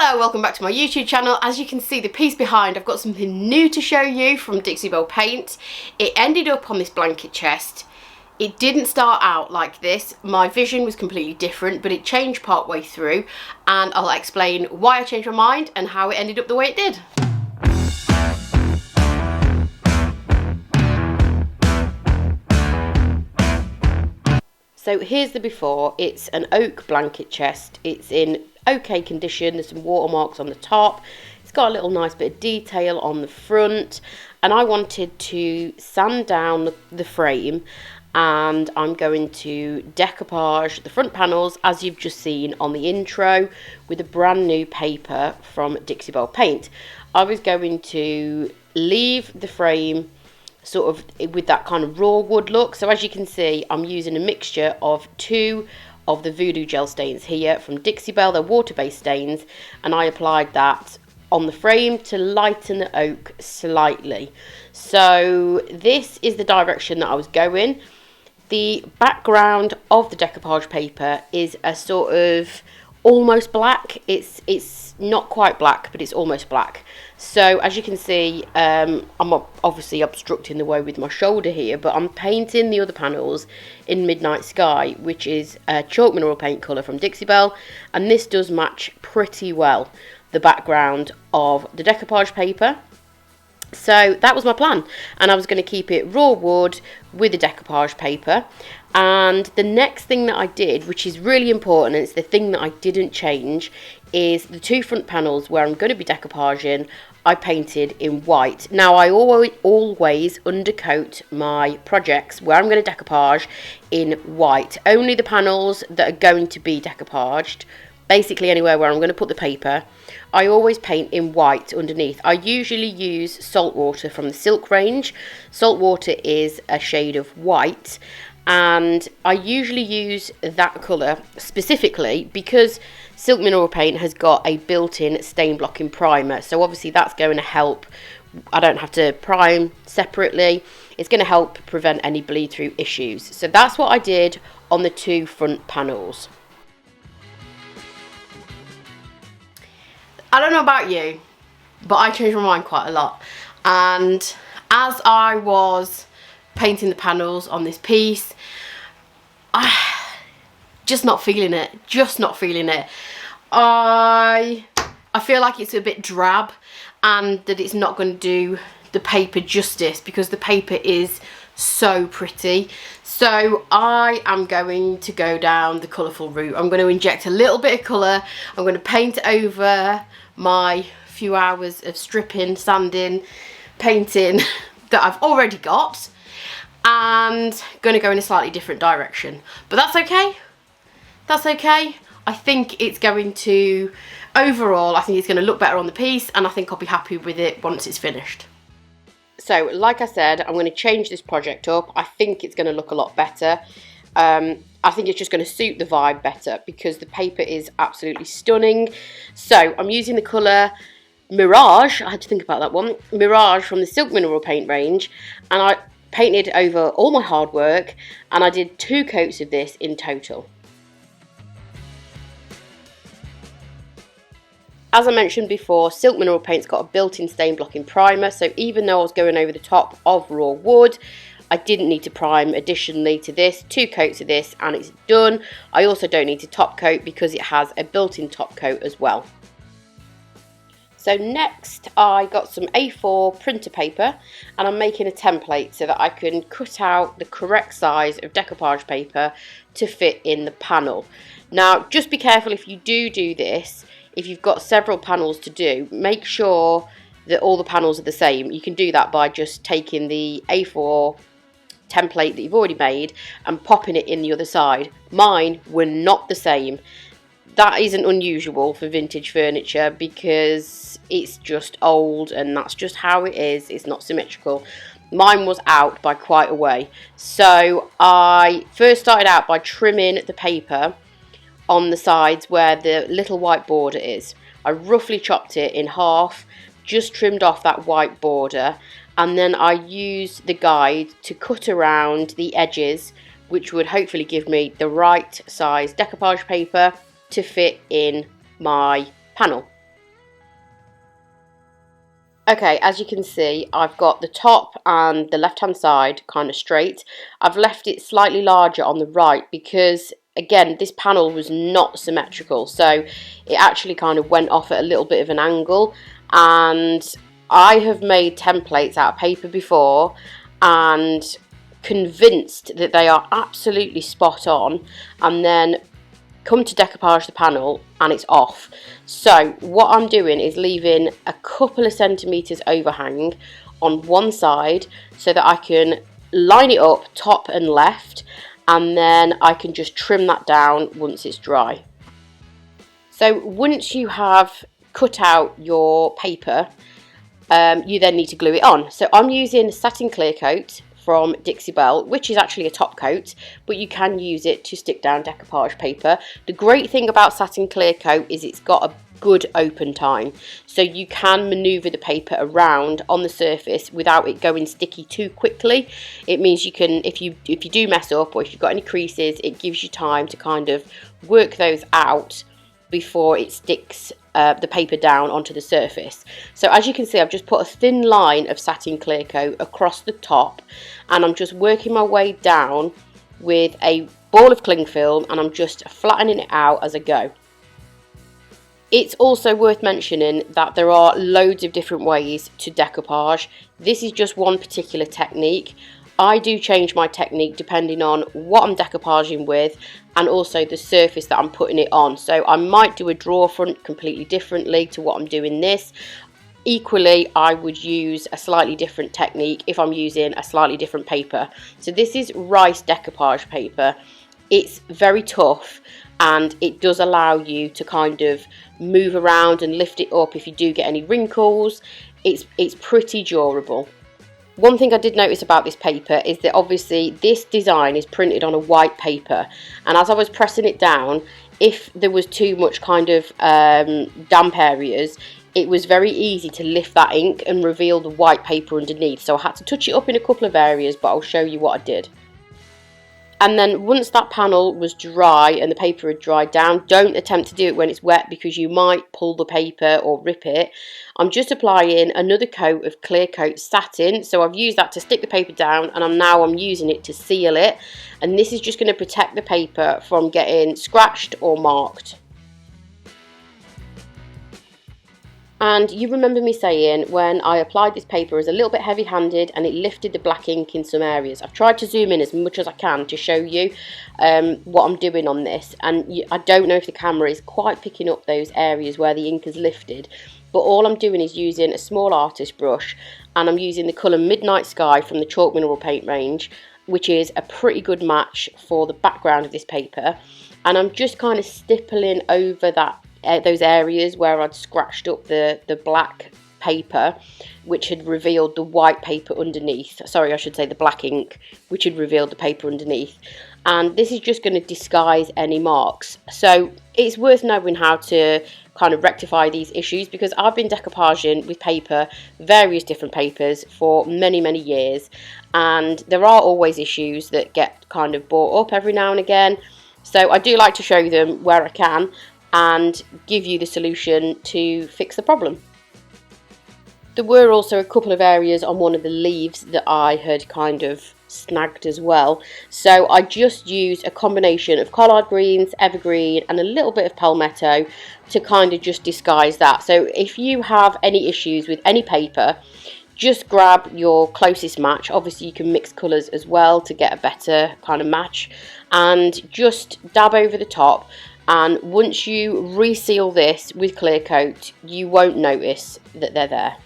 Hello, welcome back to my YouTube channel. As you can see the piece behind, I've got something new to show you from Dixie Belle Paint. It ended up on this blanket chest. It didn't start out like this. My vision was completely different, but it changed part way through, and I'll explain why I changed my mind and how it ended up the way it did. So here's the before. It's an oak blanket chest. It's in okay condition. There's some watermarks on the top. It's got a little nice bit of detail on the front, and I wanted to sand down the frame, and I'm going to decoupage the front panels as you've just seen on the intro with a brand new paper from Dixie Belle Paint. I was going to leave the frame sort of with that kind of raw wood look. So as you can see, I'm using a mixture of two of the Voodoo gel stains here from Dixie Belle. They're water-based stains, and I applied that on the frame to lighten the oak slightly. So this is the direction that I was going. The background of the decoupage paper is a sort of almost black. It's not quite black, but it's almost black. So as you can see, I'm obviously obstructing the way with my shoulder here, but I'm painting the other panels in Midnight Sky, which is a chalk mineral paint colour from Dixie Belle, and this does match pretty well the background of the decoupage paper. So that was my plan, and I was going to keep it raw wood with the decoupage paper. And the next thing that I did, which is really important, and it's the thing that I didn't change, is the two front panels where I'm going to be decoupaging, I painted in white. Now I always undercoat my projects where I'm going to decoupage in white. Only the panels that are going to be decoupaged, basically anywhere where I'm going to put the paper, I always paint in white underneath. I usually use Saltwater from the Silk range. Saltwater is a shade of white, and I usually use that colour specifically because Silk mineral paint has got a built-in stain blocking primer, so obviously that's going to help. I don't have to prime separately. It's going to help prevent any bleed through issues. So that's what I did on the two front panels. I don't know about you, but I changed my mind quite a lot. And as I was painting the panels on this piece, just not feeling it. I feel like it's a bit drab, and that it's not going to do the paper justice because the paper is so pretty. So I am going to go down the colourful route. I'm going to inject a little bit of colour. I'm going to paint over my few hours of stripping, sanding, painting that I've already got, and going to go in a slightly different direction. But that's okay. That's okay. I think it's going to, overall, I think it's going to look better on the piece, and I think I'll be happy with it once it's finished. So, like I said, I'm going to change this project up. I think it's going to look a lot better. I think it's just going to suit the vibe better because the paper is absolutely stunning. So, I'm using the colour Mirage. I had to think about that one. Mirage from the Silk mineral paint range, and I painted over all my hard work, and I did 2 coats of this in total. As I mentioned before, Silk mineral paint's got a built-in stain blocking primer, so even though I was going over the top of raw wood, I didn't need to prime additionally to this. 2 coats of this and it's done. I also don't need to top coat because it has a built-in top coat as well. So next I got some A4 printer paper, and I'm making a template so that I can cut out the correct size of decoupage paper to fit in the panel. Now just be careful if you do this. If you've got several panels to do, make sure that all the panels are the same. You can do that by just taking the A4 template that you've already made and popping it in the other side. Mine were not the same. That isn't unusual for vintage furniture because it's just old and that's just how it is. It's not symmetrical. Mine was out by quite a way. So I first started out by trimming the paper on the sides where the little white border is. I roughly chopped it in half, just trimmed off that white border, and then I used the guide to cut around the edges, which would hopefully give me the right size decoupage paper to fit in my panel. Okay, as you can see, I've got the top and the left-hand side kind of straight. I've left it slightly larger on the right because, again, this panel was not symmetrical. So it actually kind of went off at a little bit of an angle. And I have made templates out of paper before and convinced that they are absolutely spot on, and then come to decoupage the panel and it's off. So what I'm doing is leaving a couple of centimetres overhang on one side so that I can line it up top and left, and then I can just trim that down once it's dry. So once you have cut out your paper, you then need to glue it on. So I'm using Satin Clear Coat from Dixie Belle, which is actually a top coat, but you can use it to stick down decoupage paper. The great thing about Satin Clear Coat is it's got a good open time, so you can maneuver the paper around on the surface without it going sticky too quickly. It means you can, if you do mess up or if you've got any creases, it gives you time to kind of work those out before it sticks the paper down onto the surface. So as you can see, I've just put a thin line of Satin Clear Coat across the top, and I'm just working my way down with a ball of cling film, and I'm just flattening it out as I go. It's also worth mentioning that there are loads of different ways to decoupage. This is just one particular technique. I do change my technique depending on what I'm decoupaging with and also the surface that I'm putting it on. So I might do a drawer front completely differently to what I'm doing this. Equally, I would use a slightly different technique if I'm using a slightly different paper. So this is rice decoupage paper. It's very tough and it does allow you to kind of move around and lift it up if you do get any wrinkles. It's pretty durable. One thing I did notice about this paper is that obviously this design is printed on a white paper, and as I was pressing it down, if there was too much kind of damp areas, it was very easy to lift that ink and reveal the white paper underneath. So I had to touch it up in a couple of areas, but I'll show you what I did. And then once that panel was dry and the paper had dried down, don't attempt to do it when it's wet because you might pull the paper or rip it. I'm just applying another coat of clear coat satin. So I've used that to stick the paper down, and I'm using it to seal it. And this is just going to protect the paper from getting scratched or marked. And you remember me saying when I applied this paper, it was a little bit heavy-handed and it lifted the black ink in some areas. I've tried to zoom in as much as I can to show you what I'm doing on this. And I don't know if the camera is quite picking up those areas where the ink is lifted. But all I'm doing is using a small artist brush, and I'm using the colour Midnight Sky from the Chalk Mineral Paint range, which is a pretty good match for the background of this paper. And I'm just kind of stippling over those areas where I'd scratched up the black paper, which had revealed the white paper underneath. Sorry, I should say the black ink, which had revealed the paper underneath. And this is just going to disguise any marks. So it's worth knowing how to kind of rectify these issues, because I've been decoupaging with paper, various different papers, for many, many years. And there are always issues that get kind of brought up every now and again. So I do like to show them where I can and give you the solution to fix the problem. There were also a couple of areas on one of the leaves that I had kind of snagged as well. So I just used a combination of collard greens, evergreen and a little bit of palmetto to kind of just disguise that. So if you have any issues with any paper, just grab your closest match. Obviously you can mix colours as well to get a better kind of match, and just dab over the top. And once you reseal this with clear coat, you won't notice that they're there.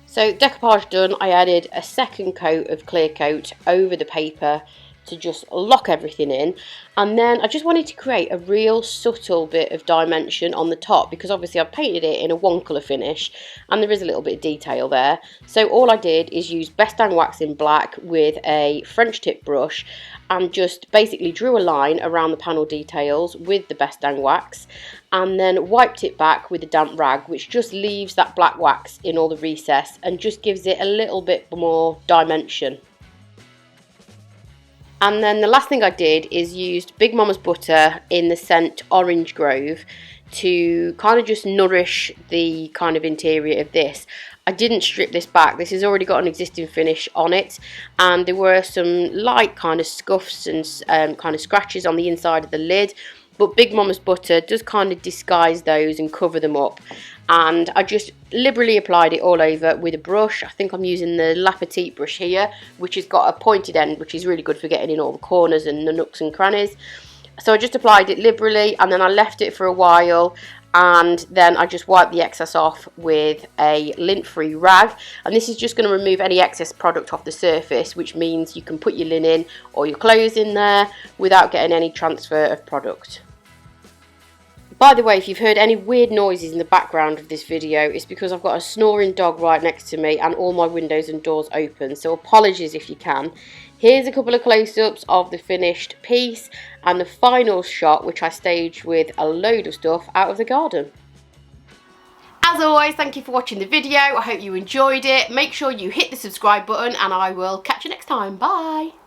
So decoupage done, I added a second coat of clear coat over the paper to just lock everything in. And then I just wanted to create a real subtle bit of dimension on the top, because obviously I've painted it in a one colour finish and there is a little bit of detail there. So all I did is use Best Dang Wax in black with a French tip brush and just basically drew a line around the panel details with the Best Dang Wax, and then wiped it back with a damp rag, which just leaves that black wax in all the recess and just gives it a little bit more dimension. And then the last thing I did is used Big Mama's butter in the scent Orange Grove to kind of just nourish the kind of interior of this. I didn't strip this back. This has already got an existing finish on it, and there were some light kind of scuffs and kind of scratches on the inside of the lid, but Big Mama's butter does kind of disguise those and cover them up. And I just liberally applied it all over with a brush. I think I'm using the La Petite brush here, which has got a pointed end, which is really good for getting in all the corners and the nooks and crannies. So I just applied it liberally, and then I left it for a while, and then I just wiped the excess off with a lint-free rag. And this is just going to remove any excess product off the surface, which means you can put your linen or your clothes in there without getting any transfer of product. By the way, if you've heard any weird noises in the background of this video, it's because I've got a snoring dog right next to me and all my windows and doors open, so apologies if you can. Here's a couple of close-ups of the finished piece and the final shot, which I staged with a load of stuff out of the garden. As always, thank you for watching the video. I hope you enjoyed it. Make sure you hit the subscribe button, and I will catch you next time. Bye!